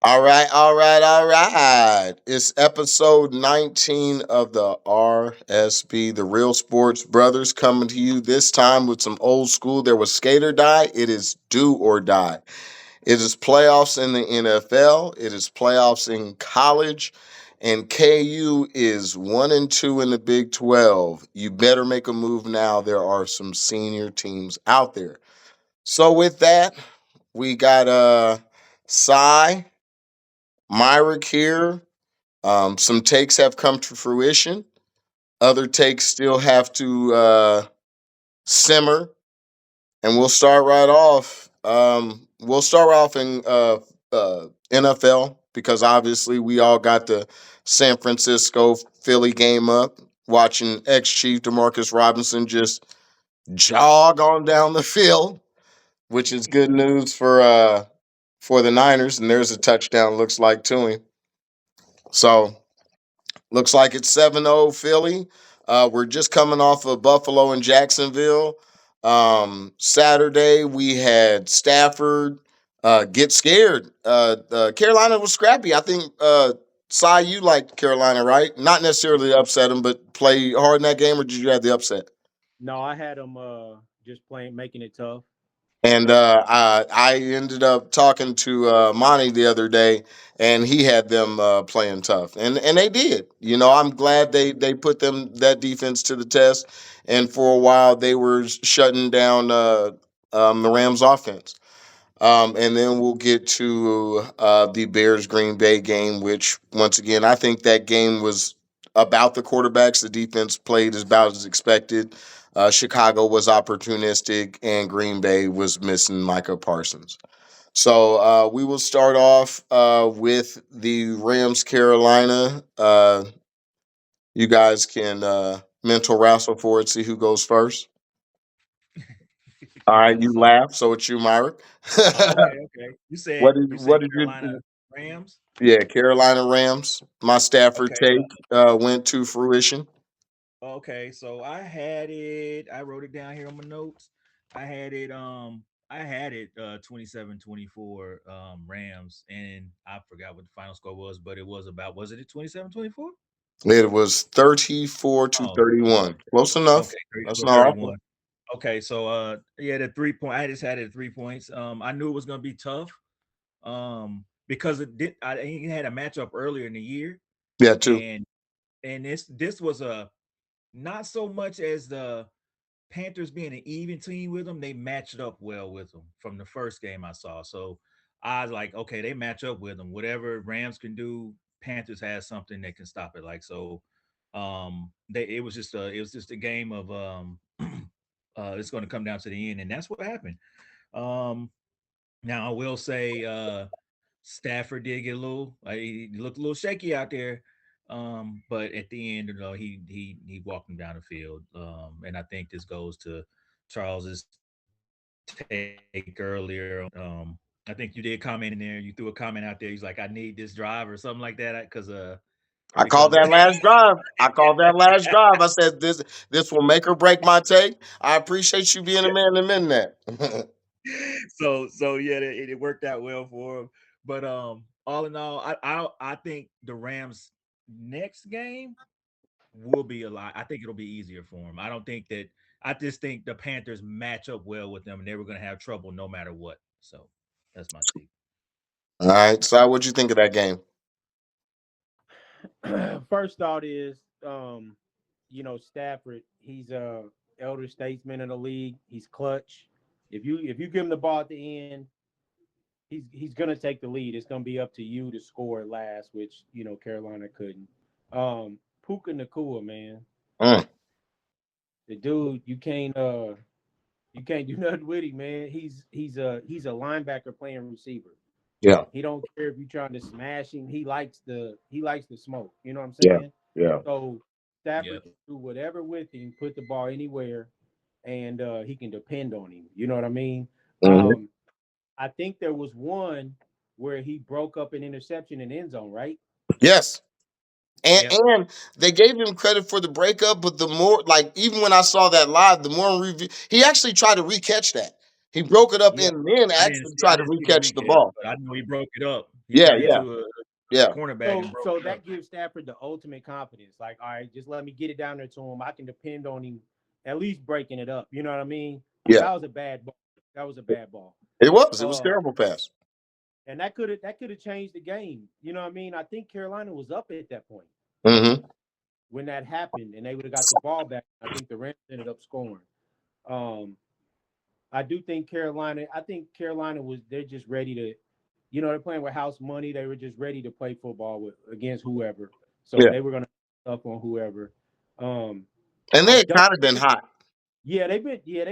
All right, all right, all right. It's episode 19 of the R.S.B, the Real Sports Brothers, coming to you this time with some old school. There was skate or die. It is do or die. It is playoffs in the NFL. It is playoffs in college. And KU is 1-2 in the Big 12. You better make a move now. There are some senior teams out there. So with that, we got Cy, Myrick here. Some takes have come to fruition. Other takes still have to simmer, and we'll start right off. We'll start off in NFL because obviously we all got the San Francisco Philly game up. Watching ex Chief Demarcus Robinson just jog on down the field, which is good news for the Niners. And there's a touchdown. Looks like to him. So looks like it's 7-0 Philly. We're just coming off of Buffalo and Jacksonville. Saturday, we had Stafford get scared. Carolina was scrappy. I think, Cy, you liked Carolina, right? Not necessarily upset them, but play hard in that game, or did you have the upset? No, I had them just playing, making it tough. And I ended up talking to Monty the other day, and he had them playing tough, and they did. You know, I'm glad they put them that defense to the test, and for a while they were shutting down the Rams' offense. And then we'll get to the Bears Green Bay game, which once again I think that game was about the quarterbacks. The defense played as about as expected. Chicago was opportunistic, and Green Bay was missing Micah Parsons. So we will start off with the Rams Carolina. You guys can mental wrestle for it, see who goes first. All right, you So, laugh, so it's you, Myrick. okay, okay. What You said did Carolina you? Rams. Yeah, Carolina Rams. My Stafford Okay, take went to fruition. okay. So I had it. I wrote it down here on my notes. I had it. I had it. 27-24 Rams, and I forgot what the final score was, but it was about. Was it 27-24? It was 34 to Oh, okay, 31. Close enough. okay. That's 34, not awful. 31. Okay, so yeah, the 3 point. I just had it at 3 points. I knew it was gonna be tough. Because it did. I had a matchup earlier in the year, Yeah, too. and this was a not so much as the Panthers being an even team with them. They matched up well with them from the first game I saw. So I was like, okay, they match up with them. Whatever Rams can do, Panthers has something that can stop it. Like so, they it was just a game of it's going to come down to the end, and that's what happened. Um, Now I will say Stafford did get a little he looked a little shaky out there. But at the end, he walked him down the field. And I think this goes to Charles's take earlier. I think you did comment in there. You threw a comment out there. He's like, "I need this drive" or something like that, I called because that last drive. I called that last drive. I said this will make or break my take. I appreciate you being a man to mend that. so yeah, it worked out well for him. But all in all, I think the Rams next game will be a lot. I think it'll be easier for him. I don't think that. I just think the Panthers match up well with them, and they were going to have trouble no matter what. So that's my take. All right. So what'd you think of that game? First thought is, Stafford. He's a elder statesman in the league. He's clutch. If you give him the ball at the end, he's gonna take the lead. It's gonna be up to you to score last, which Carolina couldn't. Puka Nakua, man, Mm, the dude you can't do nothing with him, man. He's a linebacker playing receiver. yeah. He don't care if you're trying to smash him. He likes the smoke. You know what I'm Yeah. saying? Yeah. So Stafford Yep. can do whatever with him, put the ball anywhere, and he can depend on him. You know what I mean? Mhm. Um, I think there was one where he broke up an interception in end zone, right? Yes. And Yep. and they gave him credit for the breakup, but the more like even when I saw that live, the more review he actually tried to recatch that. He broke it up Yeah, and then I didn't actually see. I tried to didn't see the recatch the recap, ball. but I know he broke it up. You Yeah, turn yeah, into a yeah. cornerback So and broke so it up. that gives Stafford the ultimate confidence. Like, all right, just let me get it down there to him. I can depend on him at least breaking it up. You know what I mean? Because Yeah. that was a bad ball. That was a bad ball. It was. It was Uh, terrible pass. and that could have changed the game. You know what I mean? I think Carolina was up at that point Mm-hmm. when that happened, and they would have got the ball back. I think the Rams ended up scoring. Um, I do think Carolina. I think Carolina was. They're just ready to. They're playing with house money. They were just ready to play football with against whoever. So Yeah. they were gonna up on whoever. Um, And I they had don't. kind of been hot. Yeah, they've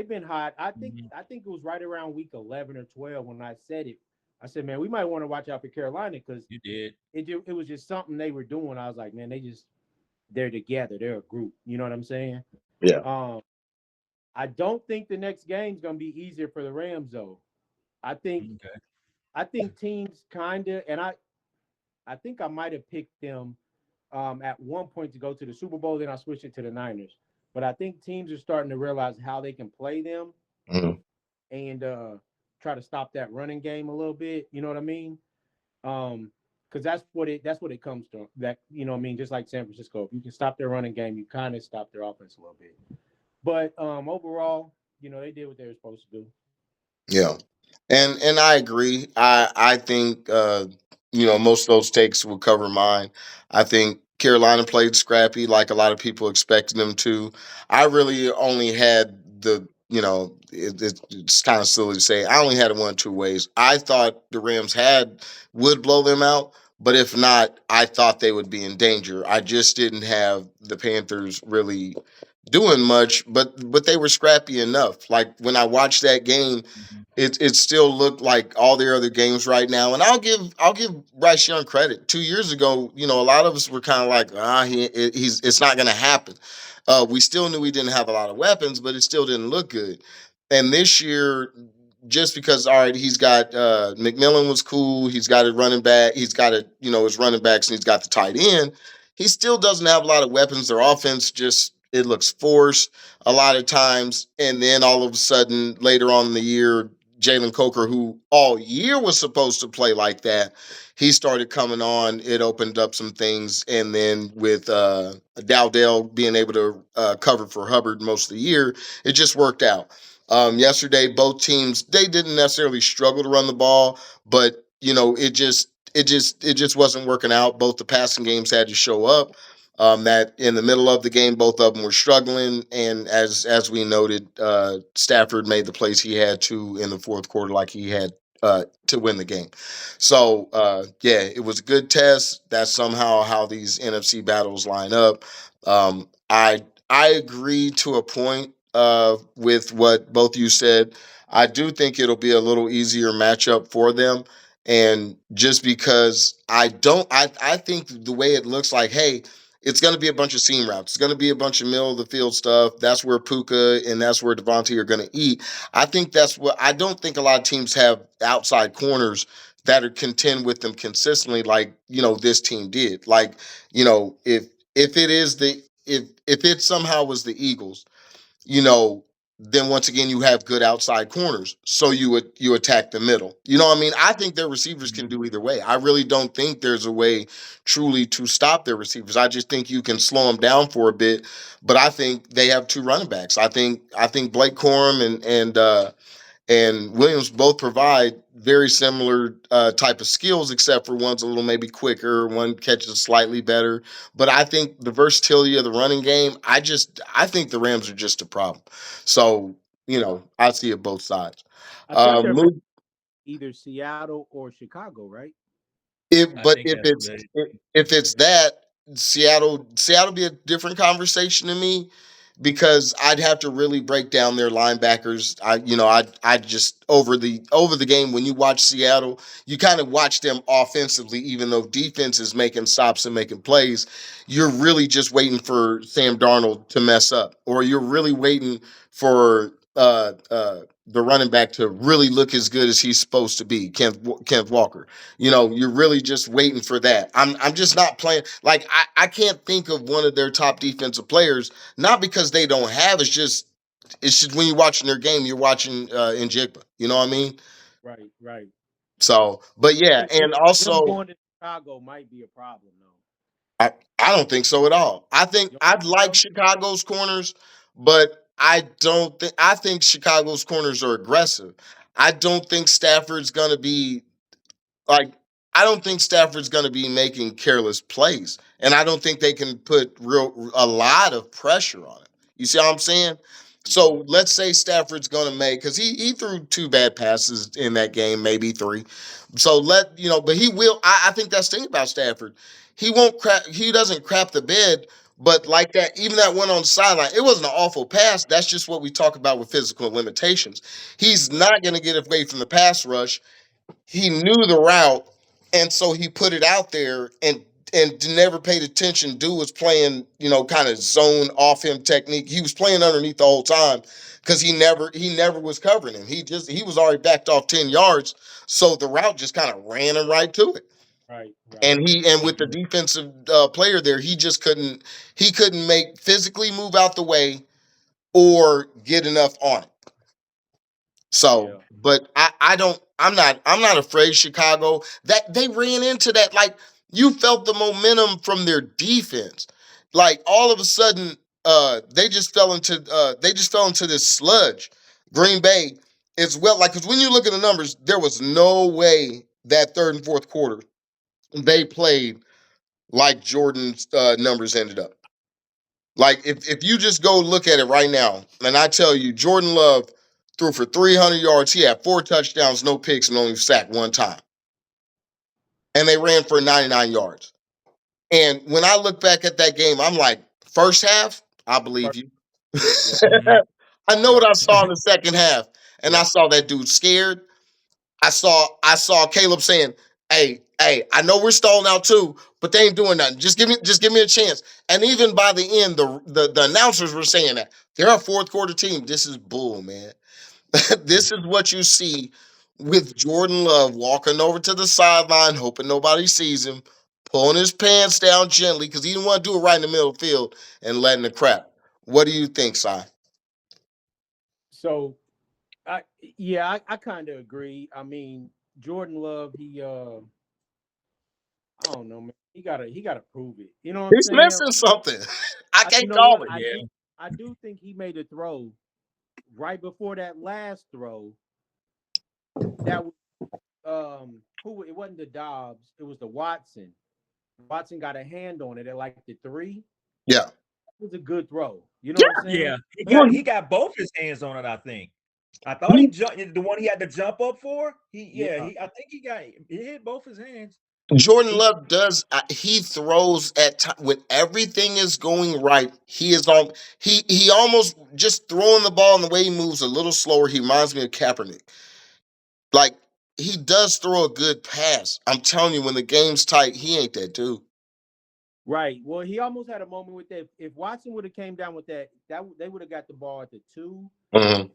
been hot. I think Mhm. I think it was right around week 11 or 12 when I said it. I said, man, we might want to watch out for Carolina because You did. it was just something they were doing. I was like, man, they're together. They're a group. You know what I'm saying? Yeah. I don't think the next game's gonna be easier for the Rams though. I think Okay. I think teams kinda and I think I might have picked them at one point to go to the Super Bowl. Then I switched it to the Niners. But I think teams are starting to realize how they can play them Mm-hmm. and try to stop that running game a little bit. You know what I mean? Because that's what it comes to. That you know what I mean. Just like San Francisco, if you can stop their running game, you kind of stop their offense a little bit. But overall, they did what they were supposed to do. Yeah. And I agree. I think most of those takes will cover mine. I think Carolina played scrappy like a lot of people expected them to. I really only had it's kind of silly to say. I only had it one of two ways. I thought the Rams would blow them out, but if not, I thought they would be in danger. I just didn't have the Panthers really doing much, but they were scrappy enough. Like when I watched that game, Mhm. it still looked like all their other games right now. And I'll give Bryce Young credit. 2 years ago, a lot of us were kind of like, he's it's not going to happen. We still knew he didn't have a lot of weapons, but it still didn't look good. And this year, just because all right, he's got McMillan was cool. He's got a running back. He's got his running backs, and he's got the tight end. He still doesn't have a lot of weapons. Their offense just it looks forced a lot of times, and then all of a sudden later on in the year, Jalen Coker, who all year was supposed to play like that, he started coming on. It opened up some things, and then with Dowdell being able to cover for Hubbard most of the year, it just worked out. Yesterday, both teams they didn't necessarily struggle to run the ball, but it just wasn't working out. Both the passing games had to show up. That in the middle of the game, both of them were struggling, and as we noted, Stafford made the plays he had to in the fourth quarter, like he had to win the game. So yeah, it was a good test. That's somehow how these NFC battles line up. I agree to a point with what both you said. I do think it'll be a little easier matchup for them. And just because I think the way it looks like, hey, it's going to be a bunch of seam routes. It's going to be a bunch of middle of the field stuff. That's where Puka and that's where Devontae are going to eat. I think that's what I don't think a lot of teams have outside corners that are contend with them consistently, like this team did. Like if it is if it somehow was the Eagles, you know, then once again you have good outside corners. So you attack the middle. You know what I mean? I think their receivers can Mhm. do either way. I really don't think there's a way truly to stop their receivers. I just think you can slow them down for a bit. But I think they have two running backs. I think Blake Corum and Williams both provide very similar type of skills, except for one's a little maybe quicker, one catches slightly better. But I think the versatility of the running game, I think the Rams are just a problem. So I see it both sides. I think they're Move either Seattle or Chicago, right? If I but think if that's it's what it. if it's that Seattle be a different conversation to me because I'd have to really break down their linebackers. I just over the game when you watch Seattle, you kind of watch them offensively, even though defense is making stops and making plays. You're really just waiting for Sam Darnold to mess up, or you're really waiting for the running back to really look as good as he's supposed to be, Kenneth Walker. You're really just waiting for that. I'm just not playing like I can't think of one of their top defensive players, not because they don't have, it's just when you're watching their game, you're watching Njigba. You know what I mean? Right, right. So, but yeah, Him, him, and him also going to Chicago might be a problem though. I don't think so at all. I think You don't I'd think like so? Chicago's corners, but I think Chicago's corners are aggressive. I don't think Stafford's gonna be like I don't think Stafford's going to be making careless plays, and I don't think they can put a lot of pressure on it. You see what I'm saying? Mm-hmm. So let's say Stafford's going to make because he threw two bad passes in that game, maybe three. So but he will. I think that's the thing about Stafford. He won't crap. He doesn't crap the bed. But like that, even that one on the sideline, it wasn't an awful pass. That's just what we talk about with physical limitations. He's Right. not going to get away from the pass rush. He knew the route, and so he put it out there and never paid attention. Dude was playing, kind of zone off him technique. He was playing underneath the whole time because he never was covering him. He was already backed off 10 yards, so the route just kind of ran him right to it. Right. Right. And with the defensive player there, he couldn't make physically move out the way or get enough on it. So, Yeah. but I'm not afraid Chicago that they ran into that like you felt the momentum from their defense. Like all of a sudden they just fell into this sludge. Green Bay is well like cuz when you look at the numbers there was no way that third and fourth quarter they played like Jordan's numbers ended up. Like if you just go look at it right now, and I tell you, Jordan Love threw for 300 yards. He had 4 touchdowns, no picks, and only sacked one time. And they ran for 99 yards. And when I look back at that game, I'm like, first half, I believe First, you. yep. I know what Yep. I saw in the second half, and I Yep. saw that dude scared. I saw Caleb saying, "Hey, I know we're stalling out too, but they ain't doing nothing. Just give me a chance." And even by the end, the announcers were saying that they're a fourth quarter team. This is bull, man. This is what you see with Jordan Love walking over to the sideline, hoping nobody sees him, pulling his pants down gently because he didn't want to do it right in the middle of the field and letting it crap. What do you think, Si? So I yeah, I kind of agree. I mean, Jordan Love, I don't know, man. He gotta prove it. You know what I'm He's saying? missing something. I You can't know call what? it. Yeah. I do think he made a throw right before that last throw. That was who it wasn't the Dobbs, it was the Watson. Watson got a hand on it at like the three. Yeah. It was a good throw. You know Yeah. what I'm saying? Yeah, he Well, got he got both his hands on it. I think. I thought he he jumped the one he had to jump up for. Yeah. I think he hit both his hands. Jordan He Love does. He throws at time when everything is going right. He is on. He almost just throwing the ball and the way he moves a little slower. He reminds me of Kaepernick. Like he does throw a good pass. I'm telling you, when the game's tight, he ain't that dude. right. Well, he almost had a moment with that. If Watson would have came down with that they would have got the ball at the two Mhm.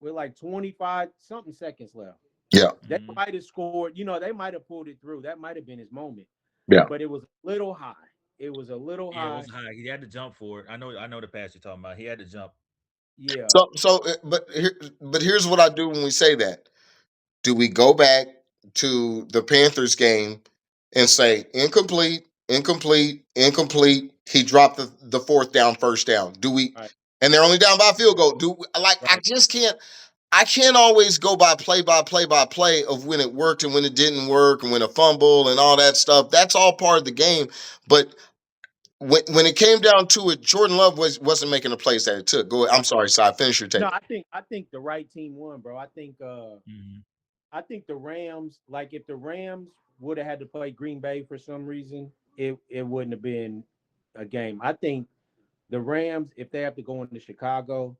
with like 25 something seconds left. Yeah, They Mhm. might have scored. They might have pulled it through. That might have been his moment. yeah. But it was a little high. It was a little Yeah, it high. was high. He had to jump for it. I know the pass you're talking about. He had to jump. Yeah. But here's what I do when we say that. Do we go back to the Panthers game and say incomplete, incomplete, incomplete? He dropped the fourth down, first down. Do we? Right. And they're only down by a field goal. Like I Right. just can't. I can't always go by play of when it worked and when it didn't work and when a fumble and all that stuff. That's all part of the game. But when it came down to it, Jordan Love wasn't making the plays that it took. Go. I'm Right. sorry, Si. Finish your No, take. I think the right team won, bro. Mhm. I think the Rams, like if the Rams would have had to play Green Bay for some reason, it wouldn't have been a game. I think the Rams, if they have to go into Chicago,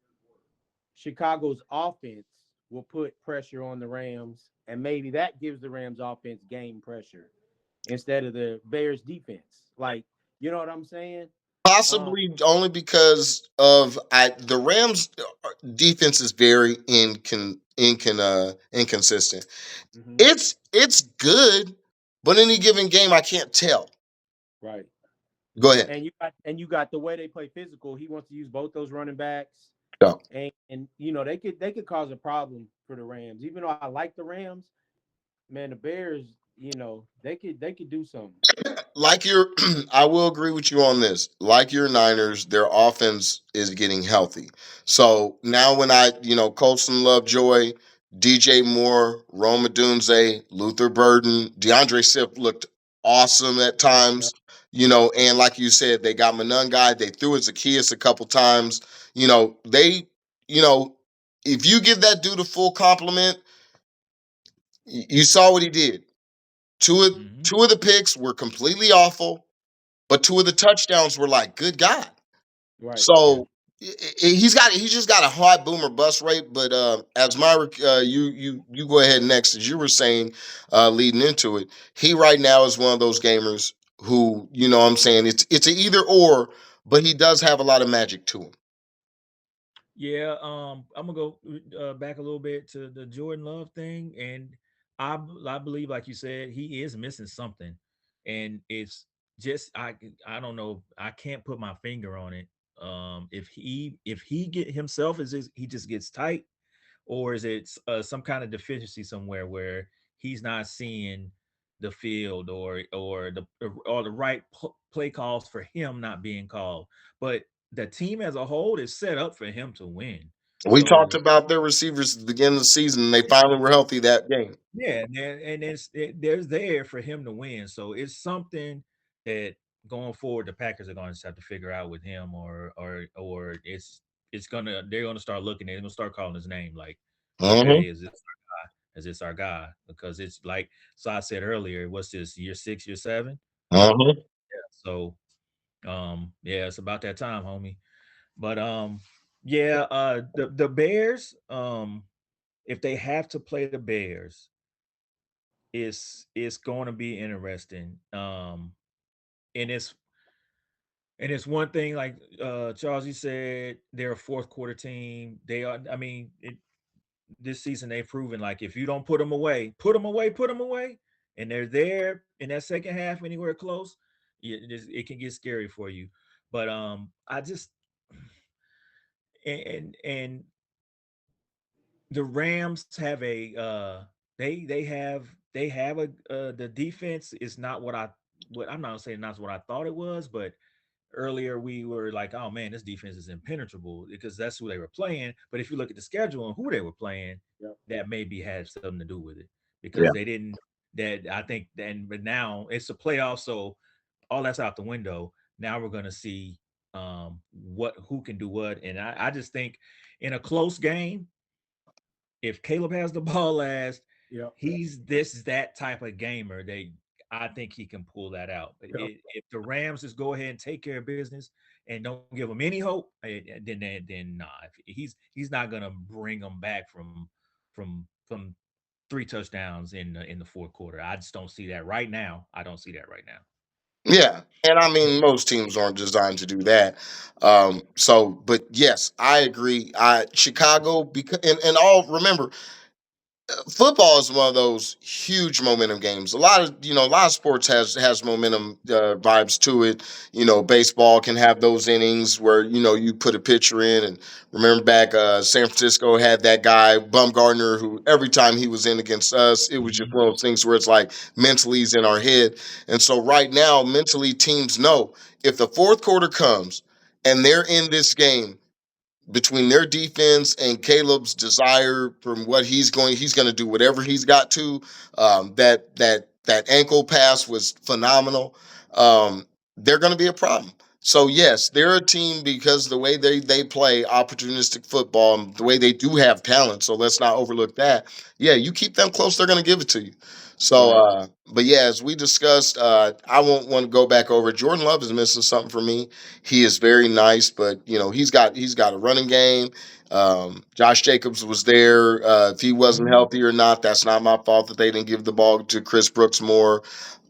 Chicago's offense will put pressure on the Rams, and maybe that gives the Rams offense game pressure instead of the Bears defense. Like, you know what I'm saying? Um, Possibly only because of the Rams' defense is very inconsistent. mhm, It's good, but any given game I can't tell. right. Go ahead. And you got the way they play physical. He wants to use both those running backs, Go. and they could cause a problem for the Rams. Even though I like the Rams, man, the Bears, they could do something. Like your, I will agree with you on this. Like your Niners, their offense is getting healthy. So now when Colson Lovejoy, DJ Moore, Roma Dunze, Luther Burden, DeAndre Swift looked awesome at Yep. times. And like you said, they got Monungai. They threw Zacchaeus a couple times. They, you know, if you give that dude a full compliment, you saw what he did. Two of Hmm. two of the picks were completely awful, but two of the touchdowns were like, good God. Right. Yeah. So he's just got a high boomer bust rate. But as Myra, you go ahead next, as you were saying, leading into it, he right now is one of those gamers who what I'm saying it's an either or, but he does have a lot of magic to him. Yeah, I'm gonna go back a little bit to the Jordan Love thing, and I believe, like you said, he is missing something, and it's just I don't know, I can't put my finger on it. If he get himself he just gets tight, or is it some kind of deficiency somewhere where he's not seeing the field, or the right play calls for him not being called, but the team as a whole is set up for him to win. We talked So about their receivers at the beginning of the season, and they finally were healthy that game. yeah, there's there for him to win. So it's something that going forward the Packers are going to just have to figure out with him, or it's gonna they're gonna start looking at it, they're gonna start calling his name like, Hmm. okay, is this our guy? Because it's like, so I said earlier, what's this, year 6, year 7? Hmm. So yeah, it's about that time, homie. But yeah, the Bears, if they have to play the Bears, it's going to be interesting. And it's one thing, like Charles, you said they're a fourth quarter team. They are. I mean, this season they've proven, like, if you don't put them away, put them away, and they're there in that second half anywhere close, it can get scary for you. But I just and the Rams have they have a the defense is not what I'm not saying not what I thought it was, but earlier we were like, oh man, this defense is impenetrable because that's who they were playing. But if you look at the schedule and who they were playing, Yep. that maybe had something to do with it, because Yeah. they didn't. That I think, and but now it's a playoff, so all that's out the window. Now we're gonna see what who can do what, and I just think in a close game, if Caleb has the ball last, Yep. he's this is that type of gamer that I think he can pull that out. But Yep. if the Rams just go ahead and take care of business and don't give him any hope, then nah, he's not gonna bring them back from 3 touchdowns in the fourth quarter. I just don't see that right now. I don't see that right now. Yeah. And I mean, most teams aren't designed to do that. But yes, I agree. Chicago, because and all remember, football is one of those huge momentum games. A lot of sports has momentum vibes to it. Baseball can have those innings where you put a pitcher in, and remember back, San Francisco had that guy Bumgarner who every time he was in against us, it was just Mhm. one of those things where it's like mentally he's in our head. And so right now, mentally, teams know if the fourth quarter comes and they're in this game between their defense and Caleb's desire from what he's going to do whatever he's got to. That ankle pass was phenomenal. They're going to be a problem. So yes, they're a team because the way they play opportunistic football, and the way they do have talent. So let's not overlook that. Yeah, you keep them close, they're going to give it to you. So, Right. but yeah, as we discussed, I won't want to go back over. Jordan Love is missing something for me. He is very nice, but he's got a running game. Josh Jacobs was there. If he wasn't Mhm. healthy or not, that's not my fault that they didn't give the ball to Chris Brooks more.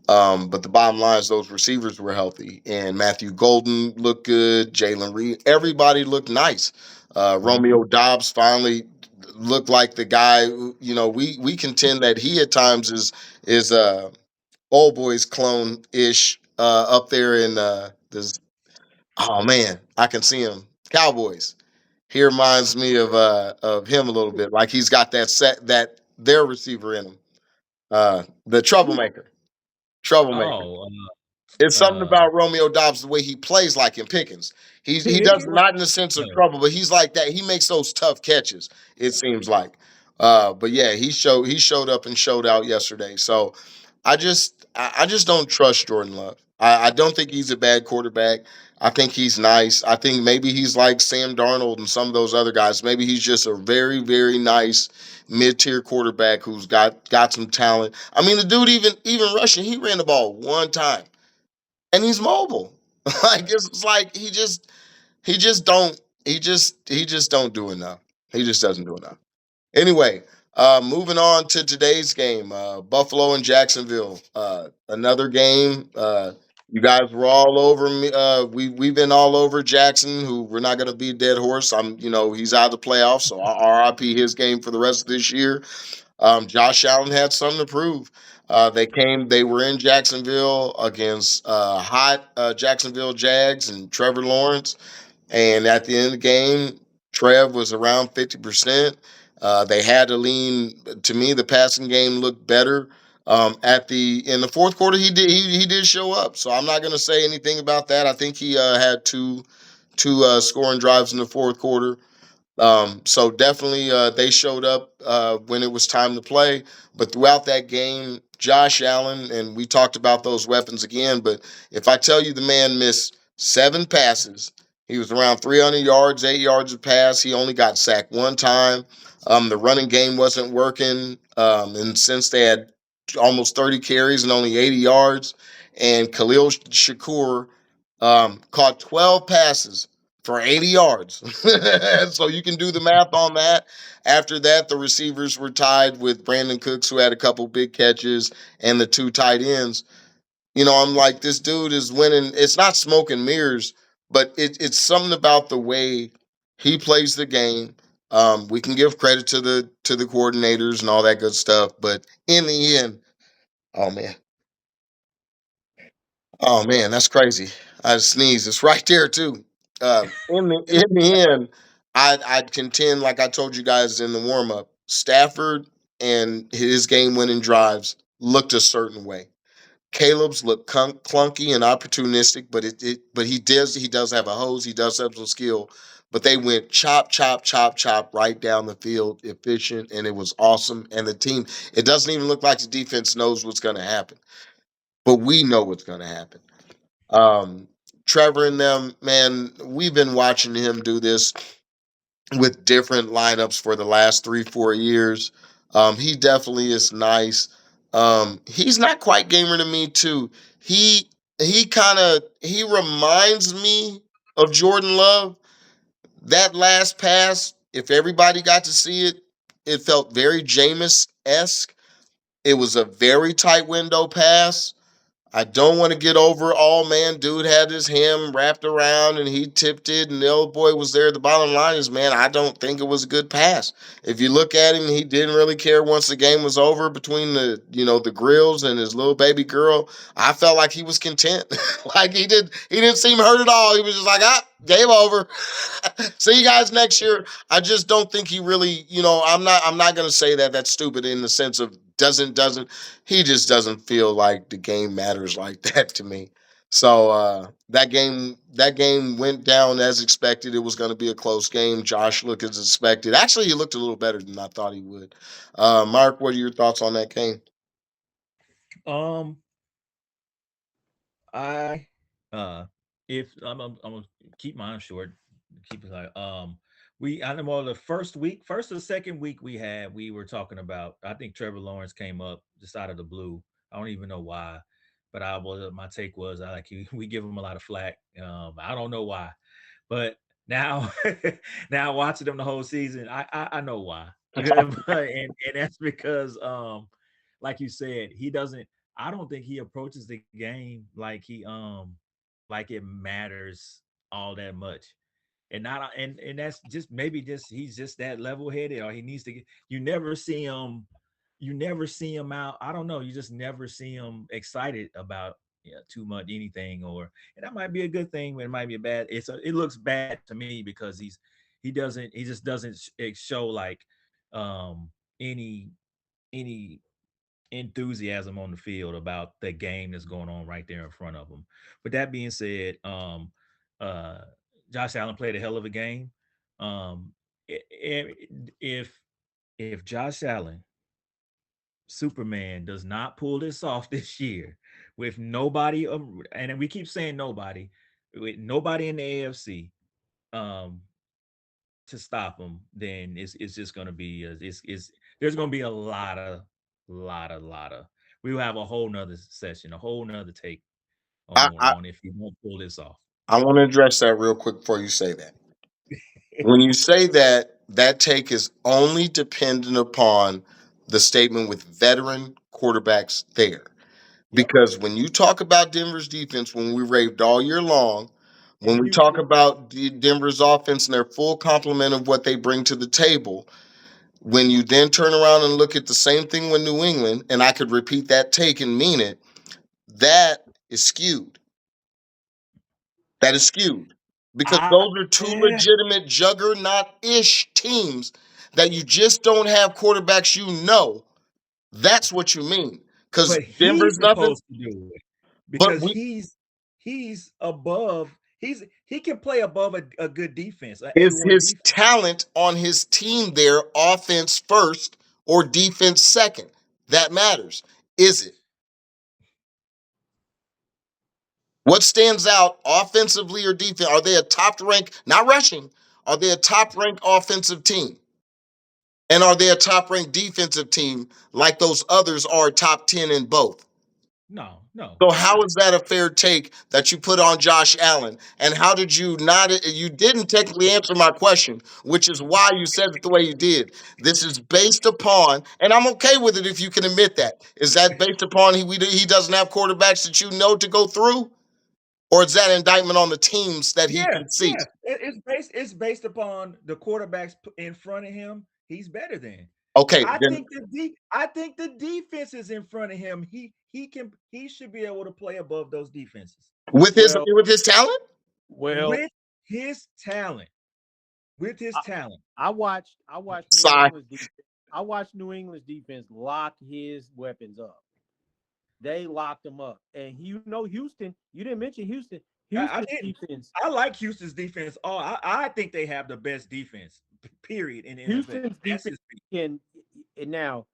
But the bottom line is those receivers were healthy, and Matthew Golden looked good. Jalen Reed, everybody looked nice. Mhm. Romeo Dobbs finally looked like the guy. We contend that he at times is old boys clone ish up there in this. Oh man, I can see him. Cowboys. He reminds me of him a little bit. Like he's got that set that their receiver in him. The troublemaker. Troublemaker. Oh, It's something uh, about Romeo Dobbs, the way he plays like him Pickens. He does Pickens? not in the sense of No. trouble, but he's like that. He makes those tough catches, it seems like. But yeah, he showed up and showed out yesterday. So I just don't trust Jordan Love. I don't think he's a bad quarterback. I think he's nice. I think maybe he's like Sam Darnold and some of those other guys. Maybe he's just a very, very nice mid-tier quarterback who's got some talent. I mean, the dude even rushing, he ran the ball one time and he's mobile. Like it's like he just don't do enough. He just doesn't do enough. Anyway, moving on to today's game, Buffalo and Jacksonville. Another game. You guys were all over me. We've been all over Jackson, who we're not going to be a dead horse. He's out of the playoffs, so RIP his game for the rest of this year. Josh Allen had something to prove. They were in Jacksonville against hot Jacksonville Jags and Trevor Lawrence. And at the end of the game, Trev was around 50%. They had to lean. To me, the passing game looked better. In the fourth quarter, he did show up. So I'm not going to say anything about that. I think he had two scoring drives in the fourth quarter. So definitely they showed up when it was time to play. But throughout that game, Josh Allen, and we talked about those weapons again, but if I tell you the man missed 7 passes, he was around 300 yards, 8 yards of pass. He only got sacked one time. The running game wasn't working. And since they had almost 30 carries and only 80 yards, and Khalil Shakur caught 12 passes for 80 yards. So you can do the math on that. After that, the receivers were tied with Brandon Cooks, who had a couple big catches, and the two tight ends. I'm like, this dude is winning. It's not smoke and mirrors, but it's something about the way he plays the game. We can give credit to the coordinators and all that good stuff, but in the end, oh man, oh man, that's crazy. I sneezed. It's right there too. In the end, I'd contend, like I told you guys in the warm up, Stafford and his game winning drives looked a certain way. Caleb's looked clunky and opportunistic, but he does have a hose. He does have some skill. But they went chop, chop, chop, chop right down the field, efficient, and it was awesome. And the team, it doesn't even look like the defense knows what's going to happen, but we know what's going to happen. Um, Trevor and them, man, we've been watching him do this with different lineups for the last 3, 4 years. He definitely is nice. He's not quite gamer to me too. He he reminds me of Jordan Love. That last pass, if everybody got to see it, it felt very Jameis esque. It was a very tight window pass. I don't want to get over, oh man, dude had his ham wrapped around and he tipped it and the old boy was there. The bottom line is, man, I don't think it was a good pass. If you look at him, he didn't really care once the game was over between the grills and his little baby girl. I felt like he was content. Like he didn't seem hurt at all. He was just like, game over. See you guys next year. I just don't think he really, I'm not gonna say that that's stupid in the sense of doesn't he just doesn't feel like the game matters like that to me. So that game went down as expected. It was going to be a close game. Josh looked as expected. Actually, he looked a little better than I thought he would. Mark, what are your thoughts on that game? um, I uh if I'm gonna keep mine short, keep it like I know well the first or second week we were talking about. I think Trevor Lawrence came up just out of the blue. I don't even know why, but I was my take was I like we give him a lot of flack. I don't know why, but now now watching him the whole season, I know why. And that's because like you said, he doesn't I don't think he approaches the game like it matters all that much. And that's just maybe just he's just that level headed or he needs to get you never see him out. I don't know. You just never see him excited about too much anything and that might be a good thing, but it might be a bad. It looks bad to me because he just doesn't show like um any any enthusiasm on the field about the game that's going on right there in front of them. With that being said, uh, Josh Allen played a hell of a game. If if Josh Allen Superman does not pull this off this year with nobody, and we keep saying nobody, with nobody in the AFC um, to stop him, then it's just going to be it's there's going to be a lot of. We will have a whole nother session, a whole nother take I, I, on if he won't pull this off. I want to address that real quick before you say that. When you say that, that take is only dependent upon the statement with veteran quarterbacks there. Yep. Because when you talk about Denver's defense, when we raved all year long, when And we talk Houston. about Denver's offense and their full complement of what they bring to the table, when you then turn around and look at the same thing with New England, and I could repeat that take and mean it, that is skewed. That is skewed. Because I those are two eh, legitimate juggernaut-ish teams that you just don't have quarterbacks you know. That's what you mean. Because but Denver's he's nothing, supposed to do it but because we he's above. He can play above a good defense, an is A1 his defense. talent on his team there offense first or defense second? That matters. Is it? What stands out offensively or defense? Are they a top rank, not rushing? Are they a top rank offensive team? And are they a top ranked defensive team like those others are top 10 in both? No, no, So they're how not. is that a fair take that you put on Josh Allen? And how did you not you didn't technically answer my question, which is why you said it the way you did. This is based upon, and I'm okay with it if you can admit that. Is that based upon he doesn't have quarterbacks that you know to go through? Or is that indictment on the teams that he Yes, can see? yes. It's based upon the quarterbacks in front of him. He's better than. Okay, then I think the defenses in front of him. He should be able to play above those defenses Well, with his talent? well, with his talent. With his I, talent. I watched New Sigh. England's defense. I watched New England's defense lock his weapons up. They locked him up. And Houston, you didn't mention Houston. I Houston's didn't. defense, I like Houston's defense. Oh, I think they have the best defense. Period in the NFL. Houston's That's defense just me. can and now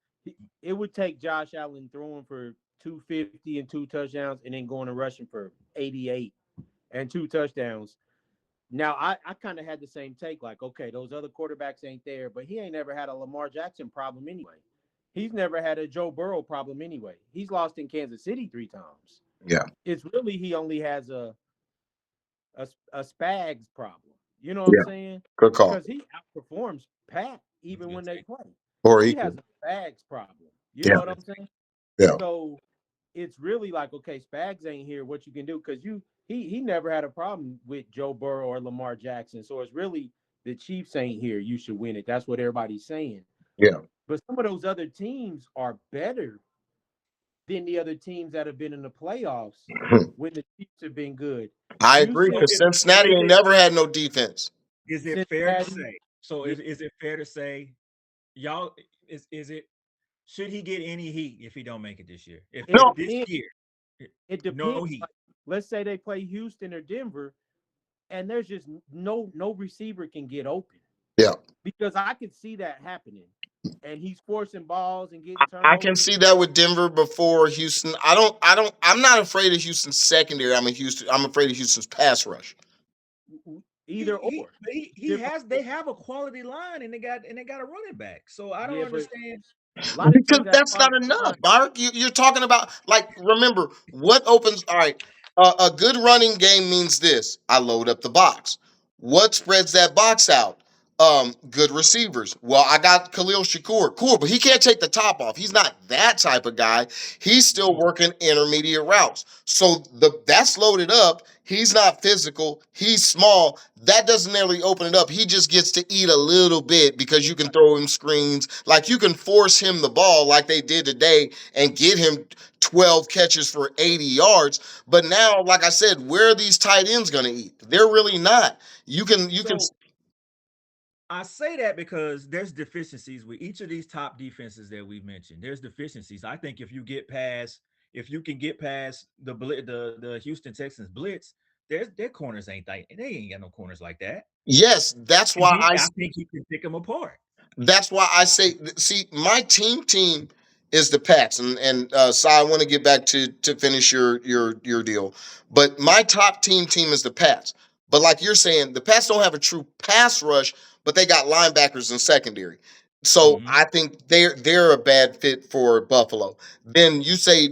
it would take Josh Allen throwing for 250 and 2 touchdowns and then going and rushing for 88 and 2 touchdowns. Now I kind of had the same take, like, okay, those other quarterbacks ain't there, but he ain't never had a Lamar Jackson problem anyway. He's never had a Joe Burrow problem anyway. He's lost in Kansas City 3 times. Yeah, It's really he only has a Spags problem. You know what I'm yeah. saying? Good call. Because he outperforms Pat That's a even good when they take. play. Or He has equal. a Spags problem. You Yeah, know That's a what good I'm take. saying? yeah. So it's really like, okay, Spags ain't here. What you can do? Because he never had a problem with Joe Burrow or Lamar Jackson. So it's really the Chiefs ain't here. You should win it. That's what everybody's saying. Yeah. But some of those other teams are better than the other teams that have been in the playoffs when the Chiefs have been good. I agree So Houston, because Cincinnati is ain't it never had no defense. fair to Cincinnati, say? So yeah, is it fair to say y'all is it should he get any heat if he don't make it this year? it If No, this depends. year It no depends. heat. Like, let's say they play Houston or Denver, and there's just no receiver can get open yeah. because I could see that happening, and he's forcing balls and getting I can turnovers. see that with Denver before Houston. I'm not afraid of Houston's secondary. I'm afraid of Houston's pass rush. Either or, He different. has they have a quality line and they got a running back. So I don't Yeah, but understand. a lot of Because teams have that's not quality line. enough, Mark. You're talking about, like, remember what opens. All right, a good running game means this: I load up the box. What spreads that box out? Good receivers. Well, I got Khalil Shakur, cool, but he can't take the top off. He's not that type of guy. He's still Mhm. working intermediate routes. So that's loaded up. He's not physical. He's small. That doesn't nearly open it up. He just gets to eat a little bit because you can throw him screens. Like, you can force him the ball like they did today and get him 12 catches for 80 yards. But now, like I said, where are these tight ends going to eat? They're really not. You can So I say that because there's deficiencies with each of these top defenses that we mentioned. There's deficiencies. I think if you can get past the Houston Texans blitz, their corners ain't like they ain't got no corners like that. Yes, And I think he can pick them apart. that's why I say, see, my team is the Pats, and so I want to get back to finish your deal, but my top team is the Pats. But like you're saying, the Pats don't have a true pass rush, but they got linebackers and secondary. So Mm-hmm. I think they're a bad fit for Buffalo. Then you say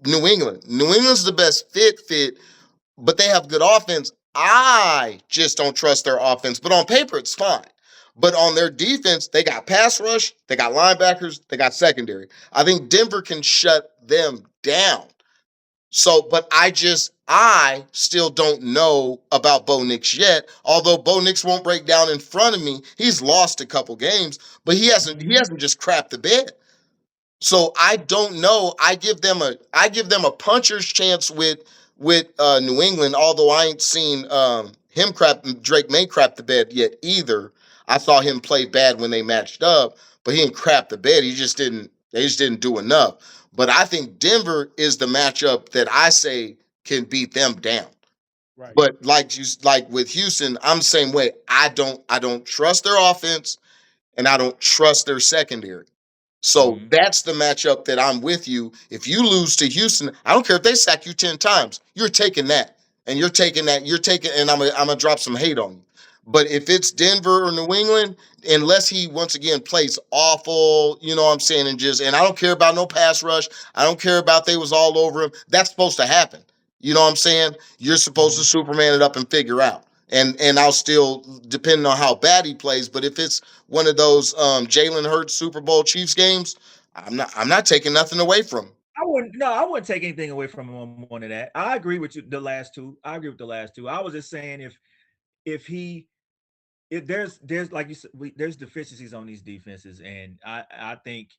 New England. New England's the best fit, but they have good offense. I just don't trust their offense. But on paper, it's fine. But on their defense, they got pass rush, they got linebackers, they got secondary. I think Denver can shut them down. So, but I still don't know about Bo Nix yet. Although Bo Nix won't break down in front of me, he's lost a couple games, but he Mm-hmm. hasn't just crapped the bed. So I don't know. I give them a puncher's chance with New England. Although I ain't seen him crap Drake May crap the bed yet either. I saw him play bad when they matched up, but he didn't crap the bed. He just didn't. They just didn't do enough. But I think Denver is the matchup that I say can beat them down. Right. But like with Houston, I'm the same way. I don't trust their offense and I don't trust their secondary. So Mm-hmm. that's the matchup that I'm with you. If you lose to Houston, I don't care if they sack you 10 times. You're taking that. And and I'm gonna drop some hate on you. But if it's Denver or New England, unless he once again plays awful, you know what I'm saying, and I don't care about no pass rush. I don't care about they was all over him. That's supposed to happen. You know what I'm saying? You're supposed to Mm-hmm. Superman it up and figure out. And I'll still, depending on how bad he plays, but if it's one of those Jalen Hurts Super Bowl Chiefs games, I'm not taking nothing away from him. I wouldn't take anything away from him on one of that. I agree with you. The last two, I agree with the last two. I was just saying if he if there's like you said, there's deficiencies on these defenses, and I think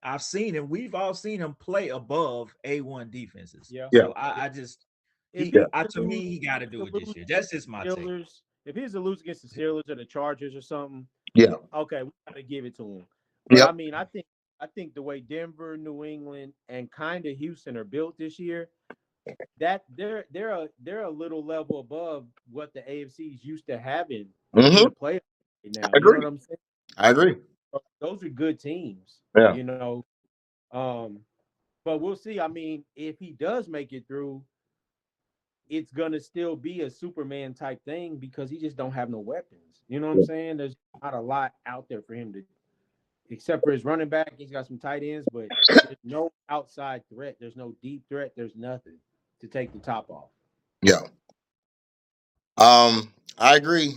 I've seen him. We've all seen him play above A1 defenses. Yeah. Yeah, So I just If he's I to to lose, me he got to to do it this lose year. That's just my take. Steelers, if he's to lose against the Steelers or the Chargers or something, yeah, okay, we gotta give it to him. But I yep, mean, I think the way Denver, New England, and kind of Houston are built this year, that they're a little level above what the AFC's used to having in mm-hmm. the playoffs right now. I You know agree. what I'm saying? I agree. Those are good teams. Yeah, You know, um, but we'll see. I mean, if he does make it through, it's gonna still be a Superman type thing because he just don't have no weapons. You know what I'm yeah, saying? There's not a lot out there for him to, except for his running back. He's got some tight ends, but there's no outside threat. There's no deep threat. There's nothing to take the top off. yeah. I agree.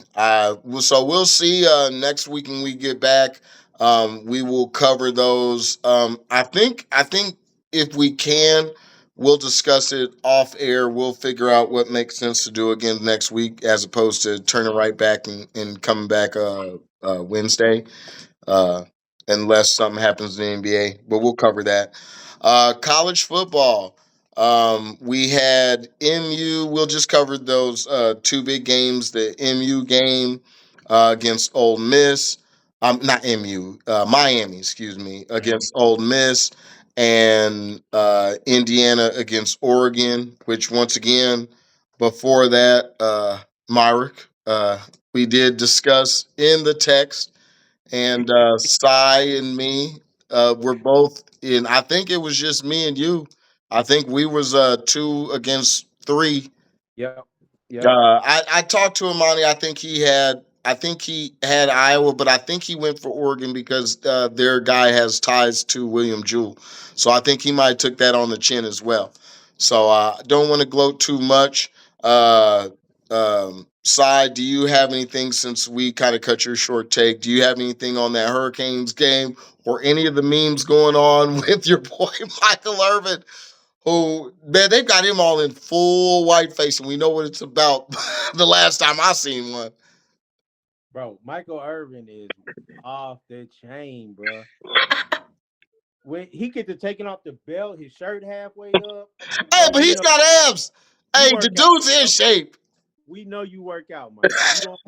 So we'll see next week when we get back. We will cover those. I think if we can, we'll discuss it off air. We'll figure out what makes sense to do again next week, as opposed to turning right back and coming back Wednesday, uh, unless something happens in the NBA. But we'll cover that. College football. We had MU. We'll just cover those two big games. The MU game against Ole Miss. Not MU. Miami, excuse me, Miami. against Ole Miss, and Indiana against Oregon. Which once again, before that, Myrick, we did discuss in the text, and Cy and me were both in. I think it was just me and you. I think we was 2 against 3. Yep. Yep. I talked to Imani. I think he had Iowa, but I think he went for Oregon because their guy has ties to William Jewell. So I think he might have took that on the chin as well. So I don't want to gloat too much. Uh, Cy, do you have anything, since we kind of cut your short take? Do you have anything on that Hurricanes game or any of the memes going on with your boy Michael Irvin? Who, man, they've got him all in full white face, and we know what it's about. The last time I seen one. Bro, Michael Irvin is off the chain, bro. When he get to taking off the belt, his shirt halfway up, Hey, bro. but We he's know got abs. you Hey, the work out, dude's in bro. shape. We know you work out, Mike. You don't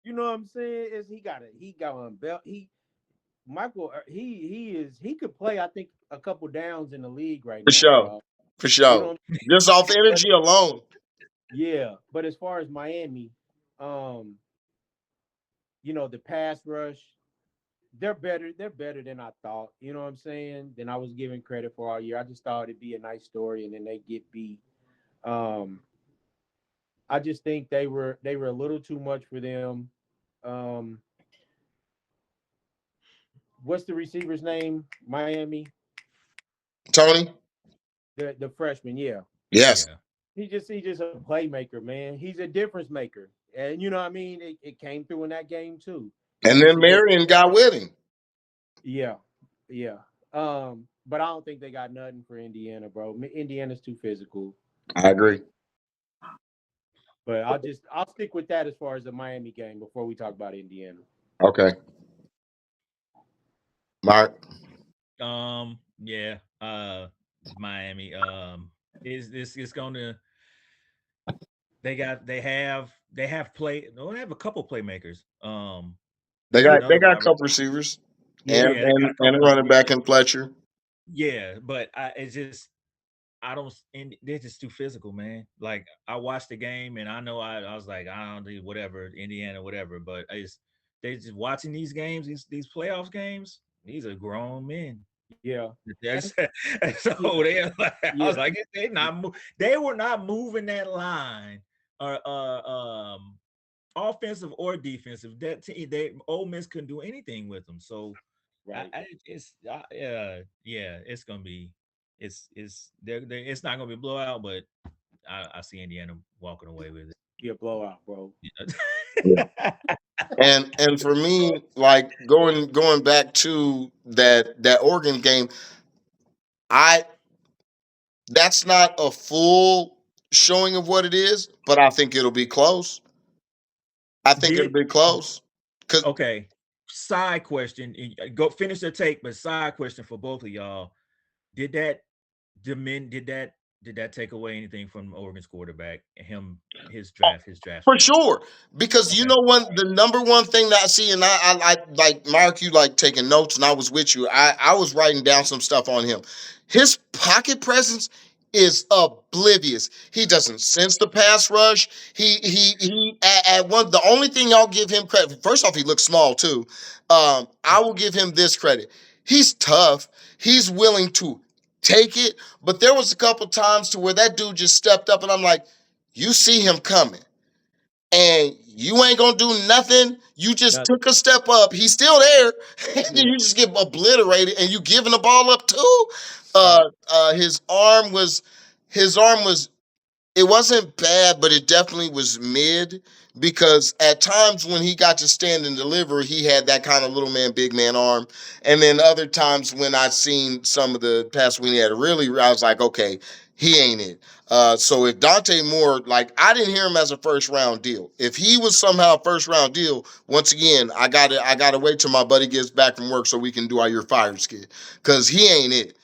You know what I'm saying? Is he got on belt. Michael he could play, I think, a couple downs in the league right For now, sure. dog. For You know sure. what Just off but energy alone. yeah, but as far as Miami, um, the pass rush, they're better than I thought. You know what I'm saying? Than I was giving credit for all year. I just thought it'd be a nice story, and then they get beat. Um, I just think they were a little too much for them. Um, what's the receiver's name? Miami, Tony? the freshman. Yeah, Yes. Yeah. he just a playmaker, man. He's a difference maker, and you know what I mean. It came through in that game too. And Just then a different. Marion got with him. Yeah, yeah. But I don't think they got nothing for Indiana, bro. Indiana's too physical. I agree. But I'll stick with that as far as the Miami game before we talk about Indiana. Okay. Mark. Yeah. Miami. Is this is gonna they have play no, they have a couple playmakers. They Another got a wide couple receivers Yeah, yeah, they got a and a couple running receivers. back in Fletcher. Yeah, but it's just I don't and they're just too physical, man. Like I watched the game and I know I was like, I don't do whatever, Indiana, whatever, but they just watching these games, these playoffs games, these are grown men. yeah, That's and so yeah, they like, I was yeah, like, they were not moving that line or offensive or defensive. That team, they Ole Miss couldn't do anything with them. So right. yeah, it's gonna be it's not gonna be a blowout, but I see Indiana walking away with Yeah, blowout, bro. Yeah. it. And for me, like going back to that Oregon game, I that's not a full showing of what it is, but I think it'll be close. I think it'll Did be close. Cause okay. Side question. Go finish the take, but side question for both of y'all. Did that did that take away anything from Oregon's quarterback? His draft For stock. sure, because you Okay. know what, the number one thing that I see, and I like Mark, you like taking notes, and I was with you. I was writing down some stuff on him. His pocket presence is oblivious. He doesn't sense the pass rush. He at one. The only thing I'll give him credit. First off, he looks small too. I will give him this credit. He's tough. He's willing to take it. But there was a couple times to where that dude just stepped up, and I'm like, you see him coming and you ain't gonna do nothing. You just Nothing. took a step up. He's still there, and then Yeah, you just get obliterated, and you giving the ball up too. right. His arm was it wasn't bad, but it definitely was mid because at times when he got to stand and deliver, he had that kind of little man, big man arm. And then other times when I seen some of the passes when he had really, I was like, okay, he ain't it. So if Dante Moore, like I didn't hear him as a first round deal. If he was somehow a first round deal, once again, I gotta wait till my buddy gets back from work so we can do our year fired skit because he ain't it.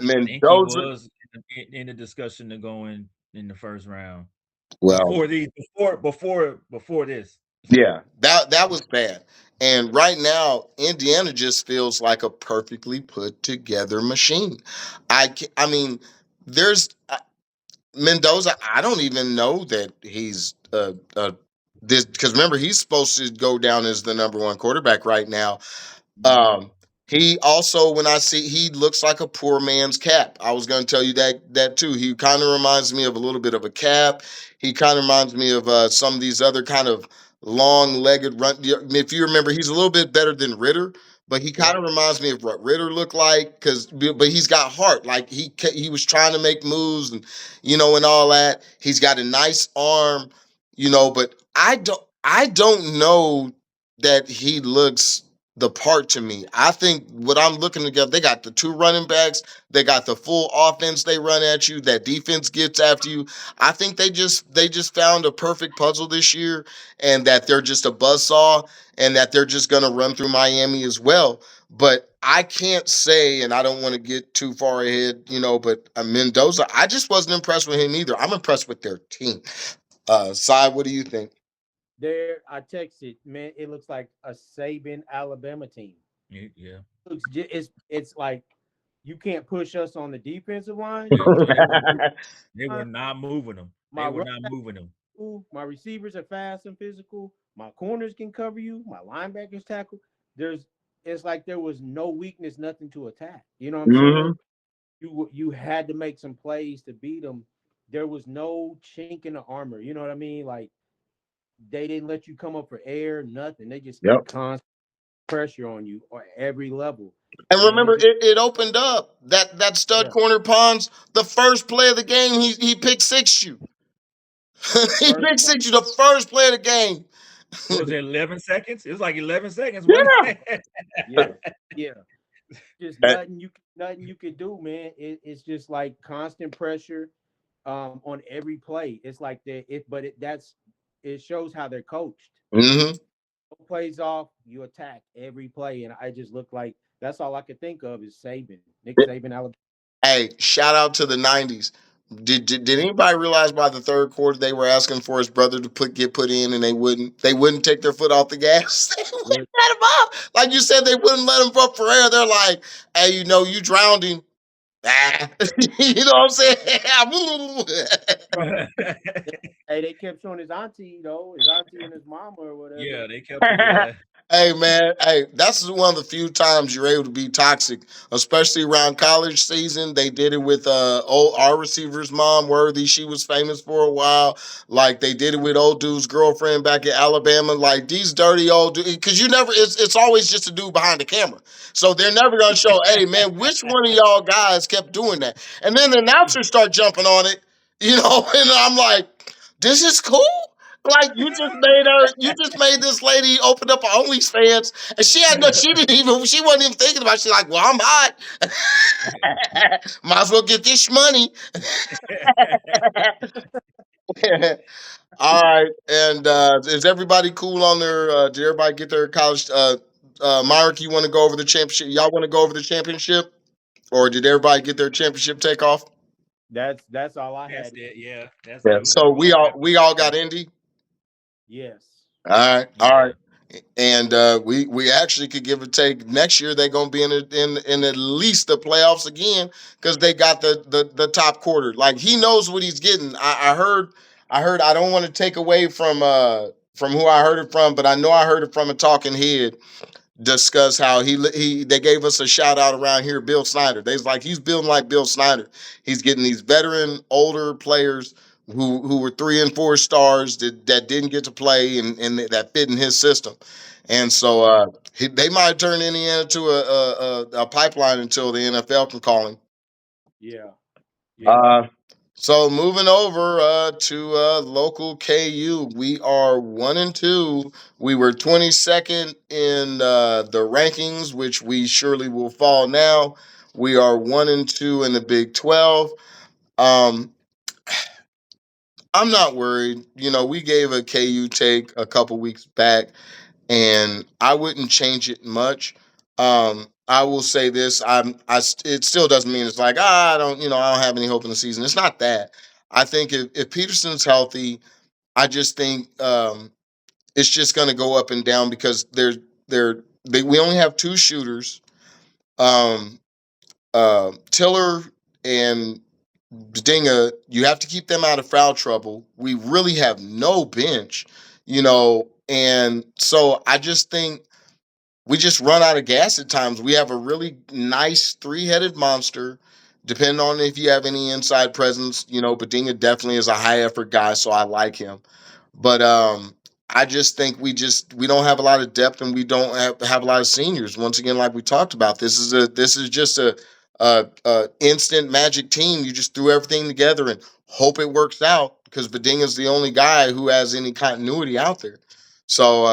I think he Mendoza, was in the discussion to going in the first round well, before this. yeah, that was bad. And right now, Indiana just feels like a perfectly put together machine. I mean, there's Mendoza. I don't even know that he's this because remember he's supposed to go down as the number one quarterback right now. Mhm. Um, he also, when I see, he looks like a poor man's Cap. I was going to tell you that too. He kind of reminds me of a little bit of a Cap. He kind of reminds me of some of these other kind of long-legged run. If you remember, he's a little bit better than Ritter, but he kind Yep. of reminds me of what Ritter looked like. But he's got heart. Like he was trying to make moves and and all that. He's got a nice arm, But I don't know that he looks the part to me. I think what I'm looking together, they got the two running backs, they got the full offense they run at you, that defense gets after you. I think they just found a perfect puzzle this year and that they're just a buzzsaw and that they're just gonna run through Miami as well. But I can't say, and I don't want to get too far ahead, but Mendoza, I just wasn't impressed with him either. I'm impressed with their team. Cy, what do you think? There, I texted, man. It looks like a Saban Alabama team. Yeah. It's like you can't push us on the defensive line. You Yeah, can't. they were not moving them. They My were run not back, moving them. my receivers are fast and physical. My corners can cover you. My linebackers tackle. There's, it's like there was no weakness, nothing to attack. You know what I'm saying? Hmm. You had to make some plays to beat them. There was no chink in the armor. You know what I mean? Like they didn't let you come up for air, nothing. They just Yep. constant pressure on you at every level, And and remember, it opened up that stud yeah, corner Pons. The first play of the game, he picked six you. He first picked play, six you. The first play of the game. What was it, 11 seconds? It was like 11 seconds, wasn't Yeah. it? yeah, yeah. Just Uh, nothing you could do, man. It's just like constant pressure on every play. It's like it shows how they're coached. mhm. Plays off, you attack every play, and I just look like that's all I could think of is Saban, Nick Saban, Alabama. Hey, shout out to the '90s. Did anybody realize by the third quarter they were asking for his brother to get put in and they wouldn't take their foot off the gas? They wouldn't Good. let him up. Like you said, they wouldn't let him up for air. They're like, hey, you drowned him. Ah. You know what I'm saying? Hey, they kept showing his auntie though, his auntie and his mama or whatever. Yeah, they kept it. Yeah. Hey man, hey, that's one of the few times you're able to be toxic, especially around college season. They did it with old our receiver's mom, Worthy. She was famous for a while. Like they did it with old dude's girlfriend back in Alabama. Like these dirty old dudes, because you never it's always just a dude behind the camera. So they're never gonna show, hey man, which one of y'all guys kept doing that? And then the announcers start jumping on it, and I'm like, this is cool. Like you just made this lady open up her OnlyFans, and she wasn't even thinking about it. She's like, well, I'm hot. Might as well get this money. All right, and is everybody cool on their? Did everybody get their college? Myrick, you want to go over the championship? Y'all want to go over the championship, or did everybody get their championship takeoff? That's all I That's had. it. Yeah. Yeah. It was So a we rough all after we all that. got Indy. Yes. All right, all Yeah. right. And we actually could give or take next year they're gonna be in at least the playoffs again because they got the top quarter. Like he knows what he's getting. I heard I don't want to take away from who I heard it from, but I know I heard it from a talking head discuss how he they gave us a shout out around here, Bill Snyder. They was like he's building like Bill Snyder. He's getting these veteran older players who were 3 and 4 stars that didn't get to play and that fit in his system. And so they might turn Indiana into a pipeline until the NFL can call him. Yeah. Yeah. Uh, so moving over to local KU, we are 1-2. We were 22nd in the rankings, which we surely will fall now. We are 1-2 in the Big 12. Um, I'm not worried. We gave a KU take a couple weeks back, and I wouldn't change it much. I will say this: it still doesn't mean it's like I don't have any hope in the season. It's not that. I think if Peterson's healthy, I just think it's just going to go up and down because we only have two shooters, um, Tiller and Dinga. You have to keep them out of foul trouble. We really have no bench, and so I just think we just run out of gas at times. We have a really nice three-headed monster. Depending on if you have any inside presence, Badinga definitely is a high effort guy, so I like him. But I just think we don't have a lot of depth and we don't have a lot of seniors. Once again, like we talked about, this is just a instant magic team. You just threw everything together and hope it works out because Badinga's the only guy who has any continuity out there. So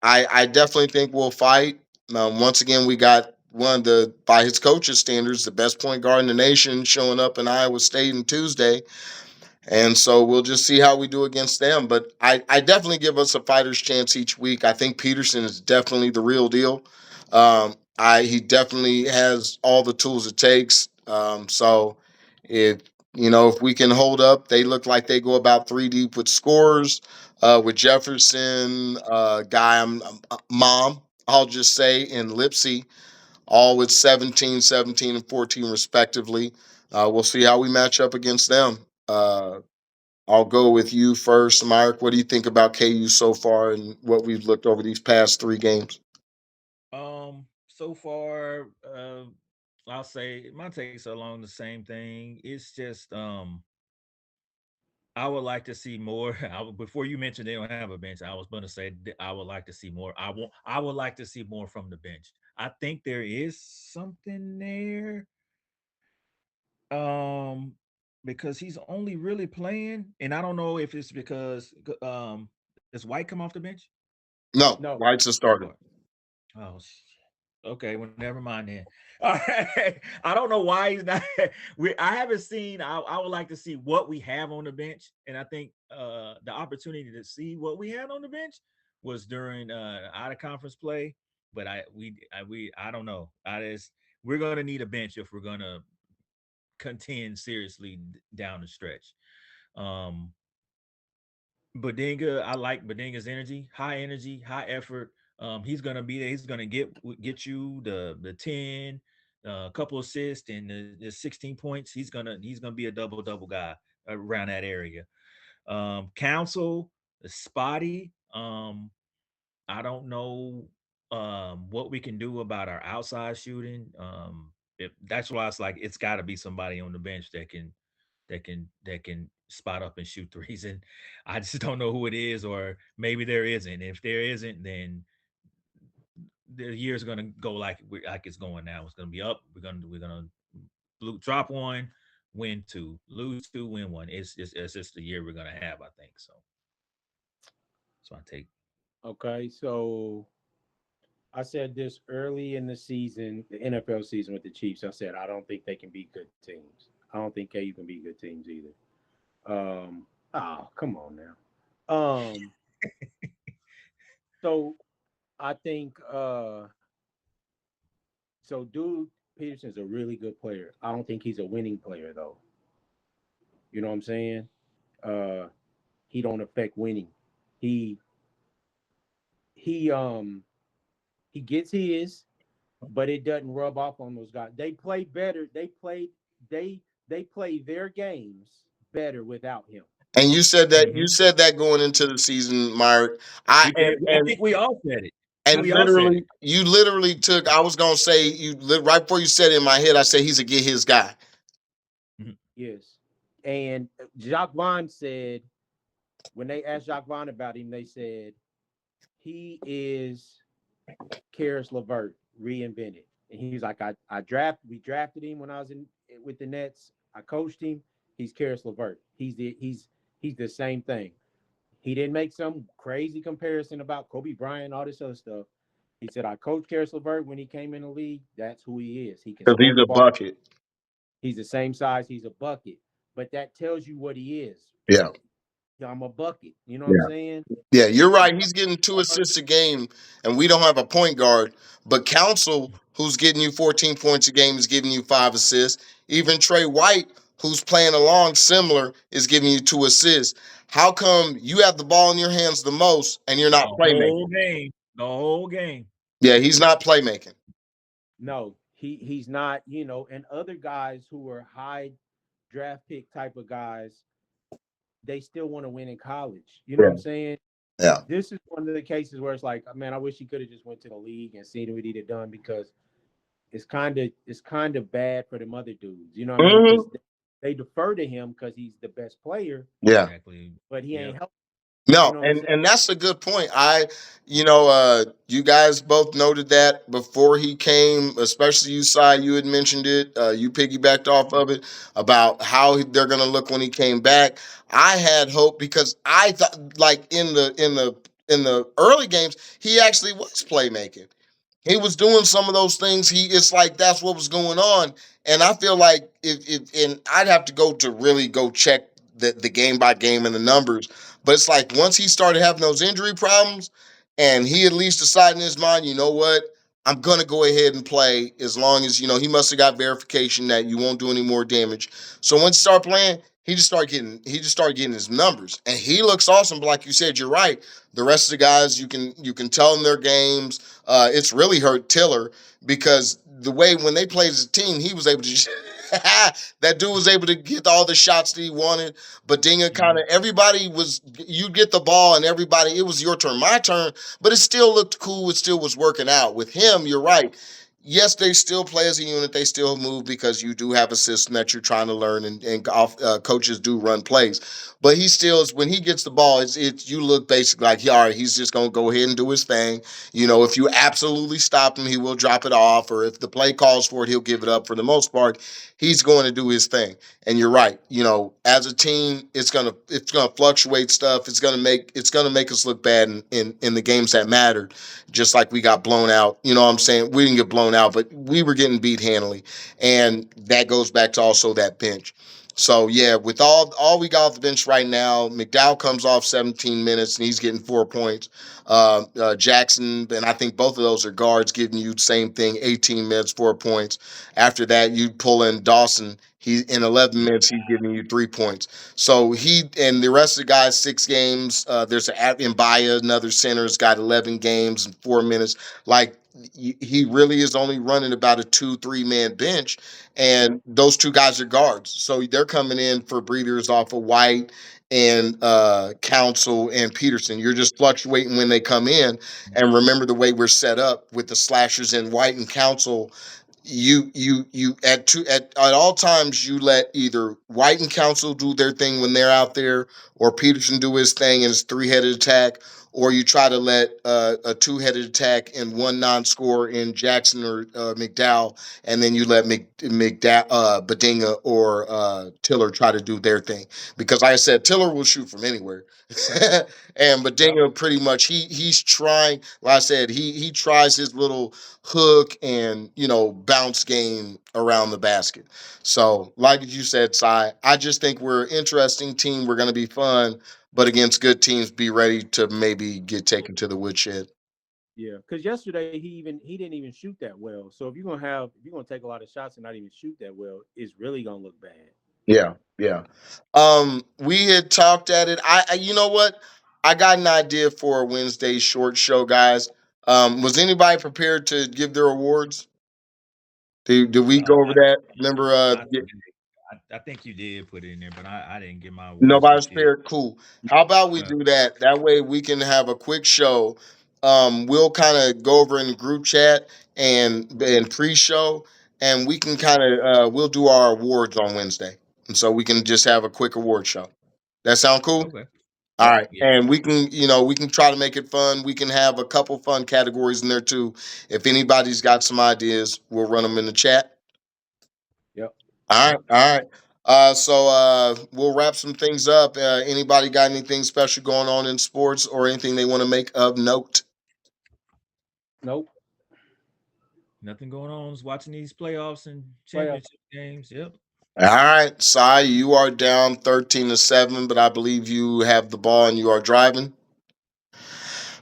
I definitely think we'll fight. Once again, we got one of by his coach's standards, the best point guard in the nation showing up in Iowa State on Tuesday. And so we'll just see how we do against them. But I definitely give us a fighter's chance each week. I think Peterson is definitely the real deal. He definitely has all the tools it takes. So if If we can hold up, they look like they go about three deep with scores. With Jefferson, guy, mom, I'll just say, and Lipsy, all with 17, 17, and 14 respectively. We'll see how we match up against them. I'll go with you first, Myrick. What do you think about KU so far and what we've looked over these past three games? So far, I'll say my takes are along the same thing. It's just I would like to see more. Before you mentioned they don't have a bench, I was going to say I would like to see more. I would like to see more from the bench. I think there is something there. Um, because he's only really playing, and I don't know if it's because does White come off the bench? No, No. White's a starter. Or- Oh, okay. Well, never mind then. All right. I don't know why he's not. I haven't seen. I would like to see what we have on the bench, and I think the opportunity to see what we had on the bench was during out of conference play. But I don't know. We're gonna need a bench if we're gonna contend seriously down the stretch. Um, Badinga, I like Badinga's energy, high effort. He's gonna be there. He's gonna get you the 10, a couple assists and the 16 points. He's gonna be a double guy around that area. Council, spotty. I don't know what we can do about our outside shooting. If that's why it's like it's got to be somebody on the bench that can spot up and shoot threes. And I just don't know who it is, or maybe there isn't. If there isn't, then the year's gonna go like it's going now. It's gonna be up. We're gonna drop one, win two, lose two, win one. It's just the year we're gonna have. I think so. So I take. Okay. So I said this early in the season, the NFL season with the Chiefs. I said I don't think they can be good teams. I don't think KU can be good teams either. Come on now. So I think dude Peterson's a really good player. I don't think he's a winning player though. You know what I'm saying? Uh he don't affect winning. He he um he gets his, but it doesn't rub off on those guys. They play better. They play their games better without him. And you Mhm. said that going into the season, Myrick. I We did. I think we all said it. and We all said it. literally, you literally took. I was gonna say right before you said it in my head. I said he's a get his guy. Mhm. Yes. And Jacques Vaughn said when they asked Jacques Vaughn about him, they said he is Karis LeVert reinvented. And he's like, we drafted him when I was in with the Nets. I coached him. He's Karis LeVert. He's the same thing. He didn't make some crazy comparison about Kobe Bryant, all this other stuff. He said, I coached Karis LeVert when he came in the league. That's who he is. He can Because score he's the a ball. bucket. He's the same size. He's a bucket. But that tells you what he is. Yeah. I'm a bucket. You know what I'm Yeah. saying? Yeah, you're right. He's getting two assists a game, and we don't have a point guard. But Council, who's getting you 14 points a game, is giving you five assists. Even Trey White, who's playing along similar, is giving you two assists. How come you have the ball in your hands the most and you're not The whole playmaking? game. The whole game. Yeah, he's not playmaking. No, he's not, and other guys who are high draft pick type of guys, they still want to win in college. You know what Yeah. I'm saying? Yeah. This is one of the cases where it's like, man, I wish he could have just went to the league and seen what he'd have done because it's kind of bad for them other dudes. You know what I mean? Because Hmm. they defer to him because he's the best player, Yeah. Exactly. but he ain't Yep. helping. You No, know what I'm and saying? and that's a good point. You guys both noted that before he came, especially you, Sai, you had mentioned it. You piggybacked off of it about how they're going to look when he came back. I had hope because I thought, like in the early games, he actually was playmaking. He was doing some of those things. It's like that's what was going on, and I feel like and I'd have to go to really go check the game by game and the numbers. But it's like once he started having those injury problems, and he at least decided in his mind, you know what? I'm gonna go ahead and play as long as he must have got verification that you won't do any more damage. So once you start playing, he just started getting his numbers, and he looks awesome. But like you said, you're right. The rest of the guys, you can tell them their games. It's really hurt Tiller because the way when they played as a team, he was able to. That dude was able to get all the shots that he wanted. But Dinga kind Mhm. of everybody was you get the ball and everybody it was your turn, my turn, but it still looked cool. It still was working out. With him, you're right. Yes, they still play as a unit. They still move because you do have a system that you're trying to learn, and coaches do run plays. But he still is when he gets the ball. It's you look basically like, all right, he's just gonna go ahead and do his thing. If you absolutely stop him, he will drop it off, or if the play calls for it, he'll give it up. For the most part, he's going to do his thing. And you're right. As a team, it's gonna fluctuate stuff. It's gonna make us look bad in the games that mattered. Just like we got blown out. You know what I'm saying? We didn't get blown out, but we were getting beat handily. And that goes back to also that bench. So yeah, with all we got off the bench right now, McDowell comes off 17 minutes and he's getting 4 points. Jackson, and I think both of those are guards, giving you the same thing, 18 minutes, 4 points. After that, you pull in Dawson. He in 11 minutes, he's giving you 3 points. So he and the rest of the guys, 6 games. There's Mbaya, another center's got 11 games and 4 minutes. Like he really is only running about a 2-3 man bench, and those two guys are guards. So they're coming in for breathers off of White and Council and Peterson. You're just fluctuating when they come in. And remember the way we're set up with the slashers in White and Council. You at all times you let either White and Council do their thing when they're out there, or Peterson do his thing and his 3-headed attack, or you try to let a 2-headed attack and one non-score in Jackson or McDowell, and then you let McDowell, Badinga or Tiller try to do their thing. Because like I said, Tiller will shoot from anywhere, and Yep. Badinga pretty much he's trying. Like I said, he tries his little hook and bounce game around the basket. So, like you said, Cy, I just think we're an interesting team. We're going to be fun, but against good teams, be ready to maybe get taken to the woodshed. Yeah, because yesterday he didn't even shoot that well. So if you're gonna take a lot of shots and not even shoot that well, it's really gonna look bad. Yeah, yeah. We had talked at it. You know what? I got an idea for a Wednesday short show, guys. Was anybody prepared to give their awards? Did we go over I, that? Remember, I, I think you did put it in there, but I didn't get my awards nobody's just yet. prepared. Cool. How about we Uh, do that? That way we can have a quick show. We'll kind of go over in the group chat and pre-show, and we can kind of we'll do our awards on Wednesday, and so we can just have a quick award show. That sound cool? okay. All Yep. right, Yeah. and we can try to make it fun. We can have a couple fun categories in there too. If anybody's got some ideas, we'll run them in the chat. Yep. All right, all right. So we'll wrap some things up. Anybody got anything special going on in sports or anything they want to make of note? Nope. Nothing going on. Just watching these playoffs and Playoff. championship games. Yep. All right, Sai, you are down 13-7, but I believe you have the ball and you are driving.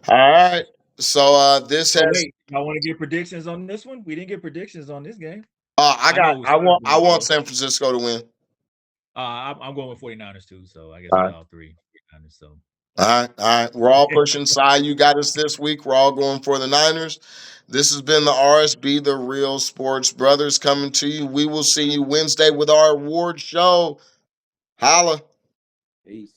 All right. So this Oh has wait, I want to get predictions on this one. We didn't get predictions on this game. I I know got it was I Sunday want I night want though. San Francisco to win. I'm going with 49ers too, so I guess All we right. all three 49ers. So All right, all right. We're all pushing side. You got us this week. We're all going for the Niners. This has been the R.S.B. the Real Sports Brothers, coming to you. We will see you Wednesday with our award show. Holla. Peace.